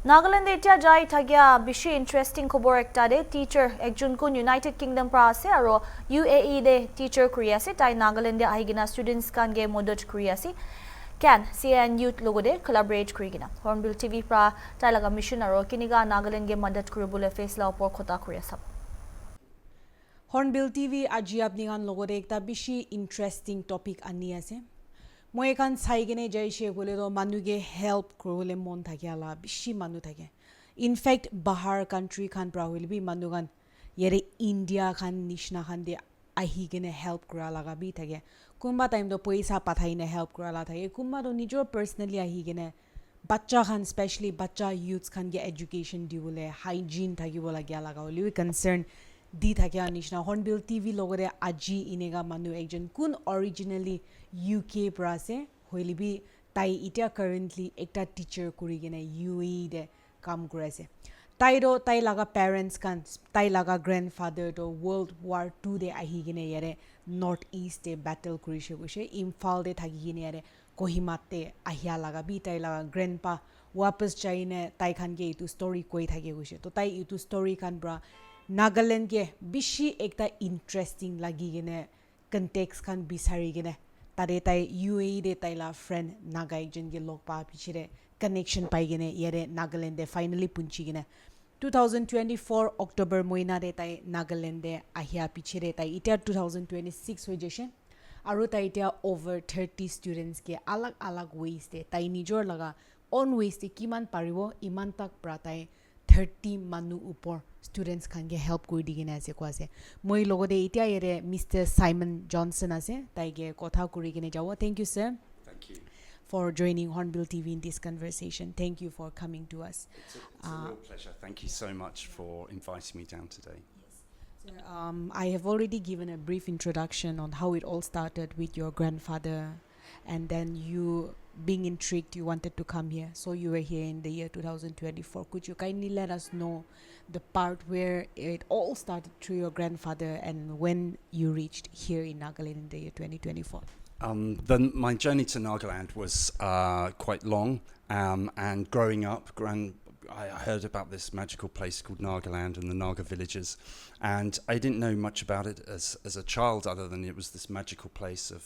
Nagaland etia jai thagya bishi interesting khobor ekta de teacher ekjun kun United Kingdom pra ase aro UAE de teacher kuri ase tai Nagaland de ahigina students kan ge modot kuri ase can CN youth logo de collaborate kuri gina Hornbill TV pra tai laga mission aro kiniga Nagaland ge madat kuri bole face la opor khota kuri asa Hornbill TV aji apni kan logo de ekta bishi interesting topic ani ase moi kan sai gene jai she gole do manu ge help krole mon thakya la bishi manu thake in fact bahar country khan pra will be manu kan yere India khan nishna khan de ahi gene help kra laga bi thake kumba time do paisa pathai ne help kra la thake kumba do nijor personally ahi gene bacha khan especially bacha youths khan ge education diwole hygiene thakibo lagya laga oli concern di thakya nishna Hornbill TV logore aji inega manu ekjon kun originally UK pra ase hoilibi tai itia currently ekta teacher kuri gene UAE de kam kore ase tai laga parents kan tai laga grandfather to World War II de ahi gene yare North East de battle kuri she gose Imphal de thaki gene yare Kohima te ahia laga bi tai laga grandpa wapas chaine tai khan ge itu story koi thake gose to tai itu story kan bra Nagaland ke bishi ekta interesting lagi gene context kan bisari gene tare tai UAE de tai la friend naga ekjon ge log pa pichire connection pai gene yere Nagaland de finally punchi gene 2024 October moina de tai Nagaland de ahia pichire tai ita 2026 hoy jese aru tai ita over 30 students ke alag ways de tai nijor laga on ways de kiman paribo iman tak pra tai 30 manu upor students can get help koi digine ase ko ase moi logo de itia yere Mr. Simon Johnson ase tai ge kotha kuri gine jawo thank you sir Thank you. for joining Hornbill TV in this conversation thank you for coming to us It's a real pleasure. Thank you so much for inviting me down today. I have already given a brief introduction on how it all started with your grandfather and then you being intrigued you wanted to come here so you were here in the year 2024 could you kindly let us know the part where it all started through your grandfather and when you reached here in Nagaland in the year 2024 My journey to Nagaland was quite long, and growing up, I heard about this magical place called Nagaland and the Naga villages, and I didn't know much about it as a child, other than it was this magical place of,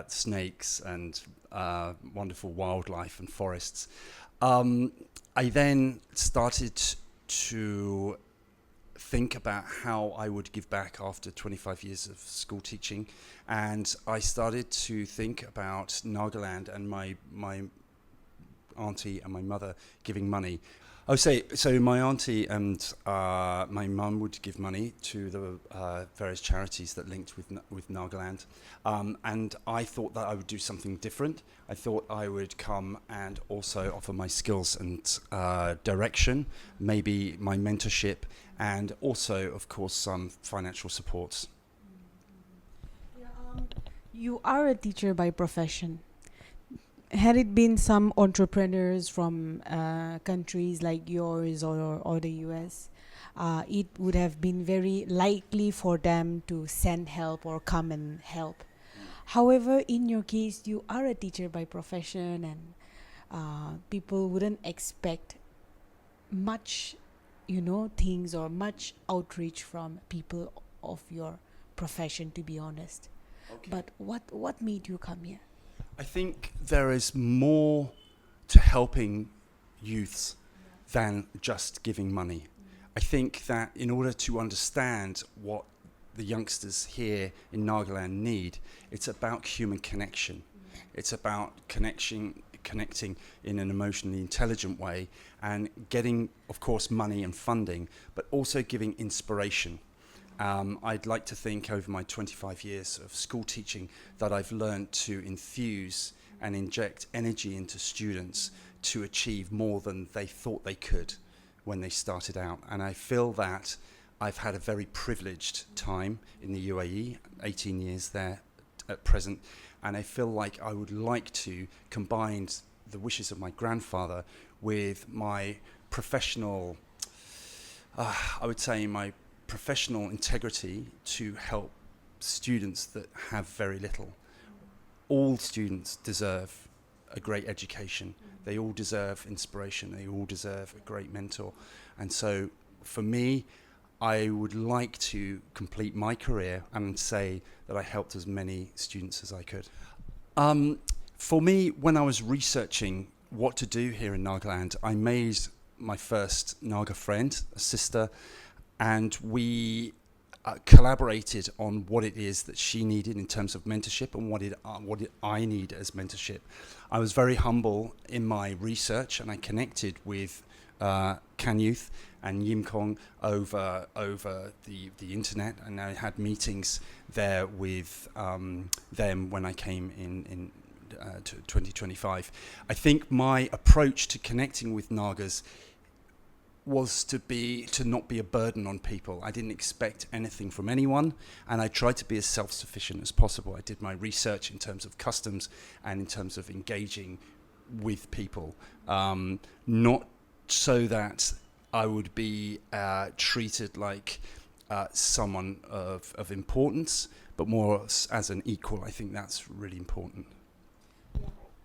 snakes and wonderful wildlife and forests. I then started to think about how I would give back after 25 years of school teaching, and I started to think about Nagaland and my auntie and my mother giving money. So my auntie and my mum would give money to the various charities that linked with Nagaland, and I thought that I would do something different. I thought I would come and also offer my skills and direction, maybe my mentorship, and also, of course, some financial supports. you are a teacher by profession had it been some entrepreneurs from countries like yours or the US, it would have been very likely for them to send help or come and help. However, in your case, you are a teacher by profession and people wouldn't expect much, things or much outreach from people of your profession, to be honest. Okay. But what made you come here? I think there is more to helping youths than just giving money. I think that in order to understand what the youngsters here in Nagaland need, it's about human connection. It's about connecting in an emotionally intelligent way and getting, of course, money and funding, but also giving inspiration. I'd like to think over my 25 years of school teaching that I've learned to infuse and inject energy into students to achieve more than they thought they could when they started out. And I feel that I've had a very privileged time in the UAE, 18 years there at present, and I feel like I would like to combine the wishes of my grandfather with my professional, I would say my professional integrity to help students that have very little. All students deserve a great education. They all deserve inspiration. They all deserve a great mentor. And so for me, I would like to complete my career and say that I helped as many students as I could. For me, when I was researching what to do here in Nagaland, I made my first Naga friend, a sister, and we collaborated on what it is that she needed in terms of mentorship and what I need as mentorship. I was very humble in my research, and I connected with Can Youth and Yim Kong over the internet, and I had meetings there with them when I came in 2025. I think my approach to connecting with Nagas was to not be a burden on people. I didn't expect anything from anyone, and I tried to be as self-sufficient as possible. I did my research in terms of customs and in terms of engaging with people, not so that I would be treated like someone of importance, but more as an equal. I think that's really important.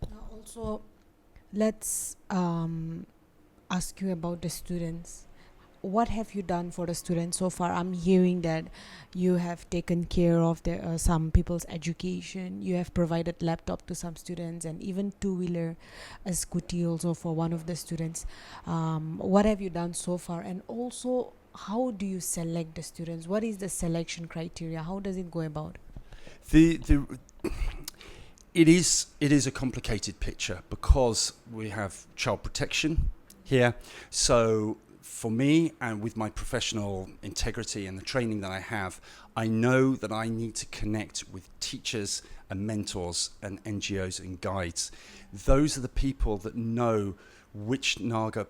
Now also, let's ask you about the students. What have you done for the students so far? I'm hearing that you have taken care of some people's education. You have provided laptop to some students, and even two-wheeler, a scooty also for one of the students. What have you done so far? And also, how do you select the students? What is the selection criteria? How does it go about? It is a complicated picture because we have child protection here. So for me, and with my professional integrity and the training that I have, I know that I need to connect with teachers and mentors and NGOs and guides. Those are the people that know which Naga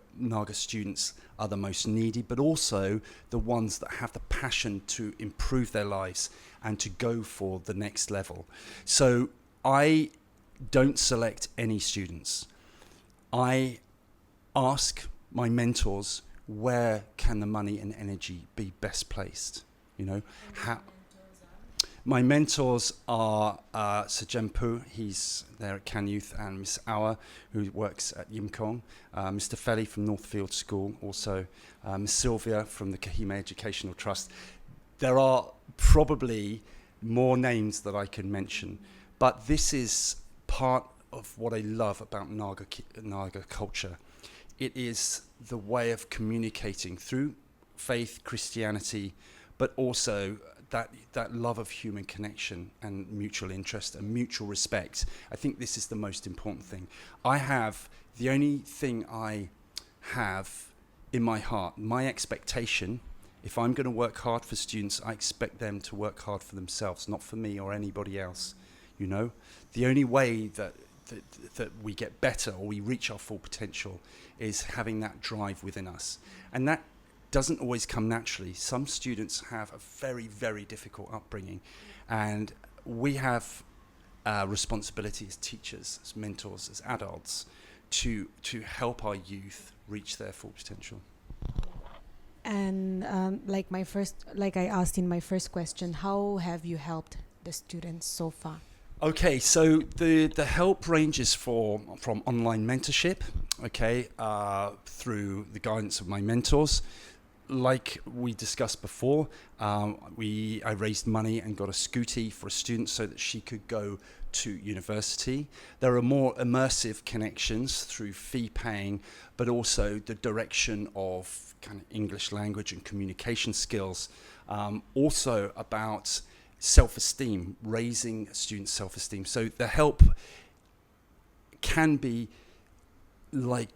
students are the most needy, but also the ones that have the passion to improve their lives and to go for the next level. So I don't select any students. I ask my mentors, where can the money and energy be best placed? You know, my mentors are Sajempu, he's there at Can Youth, and Miss Awa, who works at Yim Kong, Mr. Feli from Northfield School, also Miss Sylvia from the Kahime Educational Trust. There are probably more names that I can mention, but this is part of what I love about Naga culture. It is the way of communicating through faith, Christianity, but also that love of human connection and mutual interest and mutual respect. I think this is the most important thing. The only thing I have in my heart, my expectation, if I'm going to work hard for students, I expect them to work hard for themselves, not for me or anybody else. You know, the only way that we get better or we reach our full potential is having that drive within us. And that doesn't always come naturally. Some students have a very, very difficult upbringing, and we have responsibility as teachers, as mentors, as adults to help our youth reach their full potential. And like I asked in my first question, how have you helped the students so far? Okay, so the help ranges from online mentorship, okay, through the guidance of my mentors. Like we discussed before, I raised money and got a scooty for a student so that she could go to university. There are more immersive connections through fee paying, but also the direction of kind of English language and communication skills. Also about self-esteem, raising students' self-esteem. So the help can be like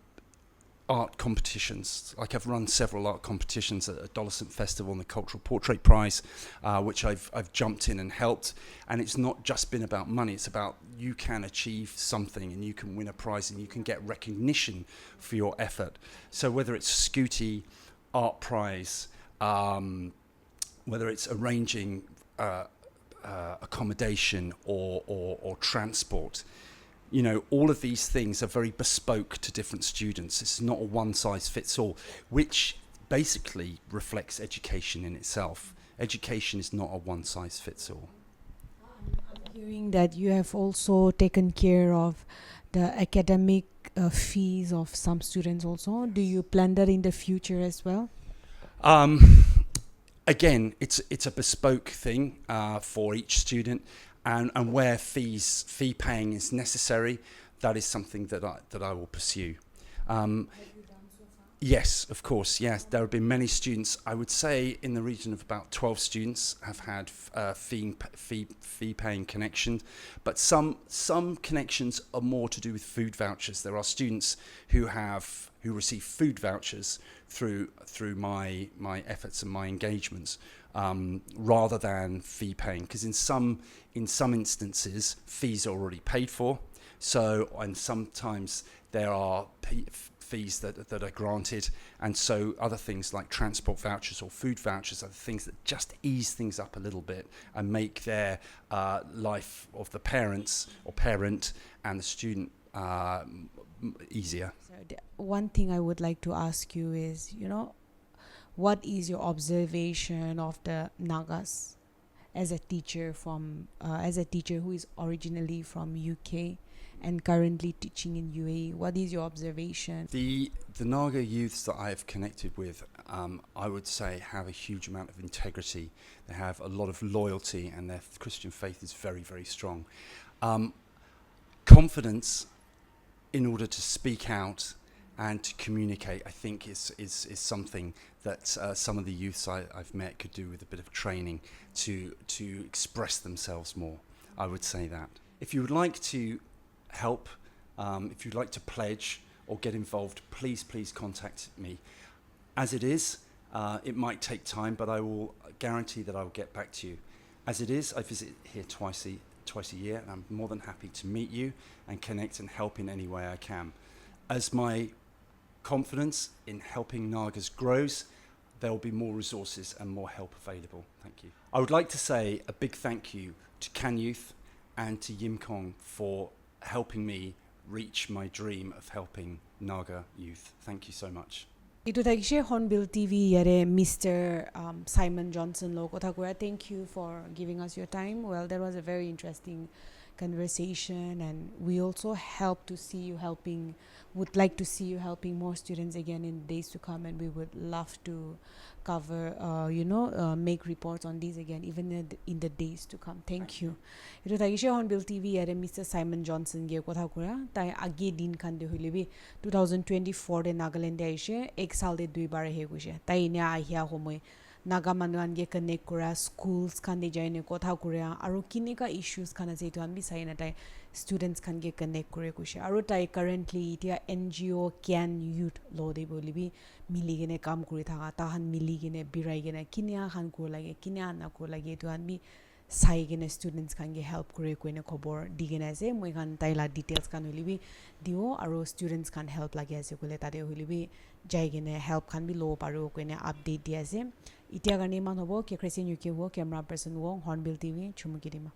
art competitions. Like I've run several art competitions at Adolescent Festival and the Cultural Portrait Prize, which I've jumped in and helped. And it's not just been about money, it's about you can achieve something and you can win a prize and you can get recognition for your effort. So whether it's Scooty, art prize, whether it's arranging accommodation or transport, you know, all of these things are very bespoke to different students. It's not a one-size-fits-all, which basically reflects education in itself. Education is not a one-size-fits-all. I'm hearing that you have also taken care of the academic fees of some students also? Do you plan that in the future as well? Again, it's a bespoke thing for each student, and where fee paying is necessary, that is something that I will pursue. Yes, of course. Yes, there have been many students. I would say in the region of about 12 students have had fee paying connections, but some connections are more to do with food vouchers. There are students who receive food vouchers through my efforts and my engagements, rather than fee paying, because in some instances fees are already paid for. So, and sometimes there are fees that are granted, and so other things like transport vouchers or food vouchers are the things that just ease things up a little bit and make their life of the parents or parent and the student easier. So one thing I would like to ask you is, what is your observation of the Nagas as a teacher who is originally from UK and currently teaching in UAE? What is your observation? The Naga youths that I have connected with, I would say, have a huge amount of integrity. They have a lot of loyalty, and their Christian faith is very, very strong. Confidence in order to speak out and to communicate, I think, is something that some of the youths I've met could do with a bit of training to express themselves more. I would say that. If you would like to help, if you'd like to pledge or get involved, please contact me. As it is, it might take time, but I will guarantee that I will get back to you. As it is, I visit here twice a year, and I'm more than happy to meet you and connect and help in any way I can. As my confidence in helping Nagas grows, there will be more resources and more help available. Thank you. I would like to say a big thank you to Can Youth and to Yim Kong for helping me reach my dream of helping Naga youth. Thank you so much. Itu thagishe Hornbill TV yare Mr. Simon Johnson lo kotha kura. Thank you for giving us your time. Well, that was a very interesting conversation, and we also would like to see you helping more students again in days to come, and we would love to cover make reports on these again even in the days to come. Thank you. Itu thagishe Hornbill TV yare Mr. Simon Johnson ge kotha kura. Tai age din kan de hoilebi 2024 de Nagaland de aise ek sal de dui bar he guse. Tai ne ahia homoy Naga manuan ge connect kura, schools kan de jaine kotha kura, aru kinika issues kana je to anbi sai na tai students kan ge connect kure guse. Aru tai currently itia NGO Can Youth lo de bolibi mili gene kam kuri thaga, tahan mili gene birai gene kinia khan ko lage kinia na ko lage to anbi sai gene students kan ge help kure koine khobor digena ase moi kan taila details kan holibi dio, aru students kan help lage ase kole tade holibi jai gene help kan bi lo paru koine update dia ase. Itia garne man hobo ke Christian UK wo camera person wo Hornbill TV chumukidima.